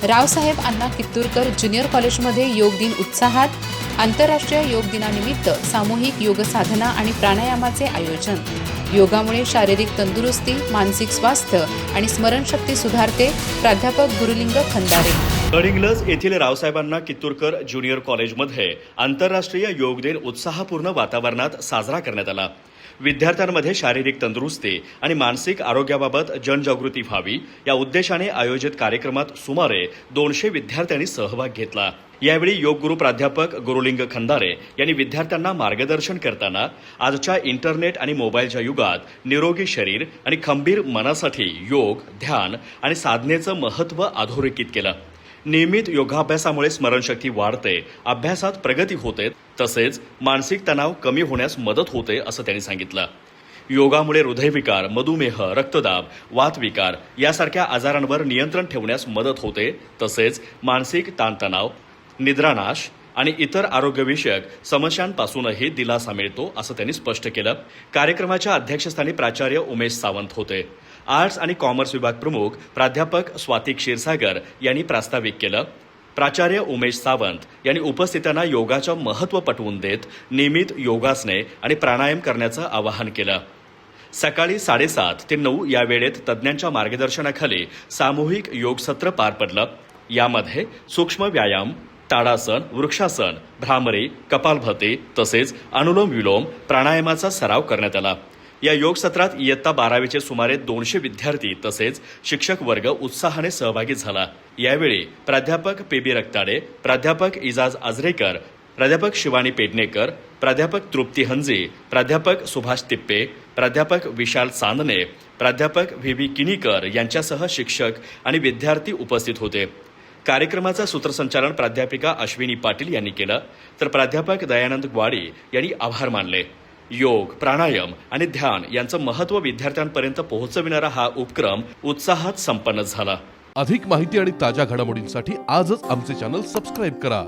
रावसाहेब अण्णा कित्तूरकर junior कॉलेजमध्ये योग दिन उत्साहात. आंतरराष्ट्रीय योग दिनानिमित्त सामूहिक योग साधना आणि प्राणायामाचे आयोजन. योगामुळे शारीरिक तंदुरुस्ती, मानसिक स्वास्थ्य आणि स्मरणशक्ती सुधारते. प्राध्यापक गुरुलिंग खंदारे. गडिंग्लज येथील रावसाहेबांना कित्तूरकर ज्युनियर कॉलेजमध्ये आंतरराष्ट्रीय योग दिन उत्साहपूर्ण वातावरणात साजरा करण्यात आला. विद्यार्थ्यांमध्ये शारीरिक तंदुरुस्ती आणि मानसिक आरोग्याबाबत जनजागृती व्हावी या उद्देशाने आयोजित कार्यक्रमात सुमारे 200 विद्यार्थ्यांनी सहभाग घेतला. यावेळी योग गुरु प्राध्यापक गुरुलिंग खंदारे यांनी विद्यार्थ्यांना मार्गदर्शन करताना आजच्या इंटरनेट आणि मोबाईलच्या युगात निरोगी शरीर आणि खंबीर मनासाठी योग, ध्यान आणि साधनेचं महत्त्व अधोरेखित केलं. नियमित योगाभ्यासामुळे स्मरणशक्ती वाढते, अभ्यासात प्रगती होते, तसेच मानसिक तणाव कमी होण्यास मदत होते असं त्यांनी सांगितलं. योगामुळे हृदयविकार, मधुमेह, रक्तदाब, वातविकार यासारख्या आजारांवर नियंत्रण ठेवण्यास मदत होते, तसेच मानसिक ताणतणाव, निद्रानाश आणि इतर आरोग्यविषयक समस्यांपासूनही दिलासा मिळतो असं त्यांनी स्पष्ट केलं. कार्यक्रमाच्या अध्यक्षस्थानी प्राचार्य उमेश सावंत होते. आर्ट्स आणि कॉमर्स विभाग प्रमुख प्राध्यापक स्वाती क्षीरसागर यांनी प्रास्ताविक केलं. प्राचार्य उमेश सावंत यांनी उपस्थितांना योगाचं महत्त्व पटवून देत नियमित योगासने आणि प्राणायाम करण्याचं आवाहन केलं. सकाळी 7:30 ते 9 या वेळेत तज्ज्ञांच्या मार्गदर्शनाखाली सामूहिक योग सत्र पार पडलं. यामध्ये सूक्ष्म व्यायाम, ताडासन, वृक्षासन, भ्रामरी, कपालभाती तसेच अनुलोम विलोम प्राणायामाचा सराव करण्यात आला. या योग सत्रात इयत्ता 12वीचे सुमारे 200 विद्यार्थी तसेच शिक्षक वर्ग उत्साहाने सहभागी झाला. यावेळी प्राध्यापक पी.बी. रक्ताडे, प्राध्यापक इजाज आजरेकर, प्राध्यापक शिवानी पेडणेकर, प्राध्यापक तृप्ती हंजी, प्राध्यापक सुभाष तिप्पे, प्राध्यापक विशाल चांदणे, प्राध्यापक व्ही.बी. किनीकर यांच्यासह शिक्षक आणि विद्यार्थी उपस्थित होते. कार्यक्रमाचं सूत्रसंचालन प्राध्यापिका अश्विनी पाटील यांनी केलं, तर प्राध्यापक दयानंद ग्वाडी यांनी आभार मानले. योग, प्राणायाम आणि ध्यान यांचं महत्त्व विद्यार्थ्यांपर्यंत पोहोचविणारा हा उपक्रम उत्साहात संपन्न झाला. अधिक माहिती आणि ताज्या घडामोडींसाठी आजच आमचे चॅनल सबस्क्राईब करा.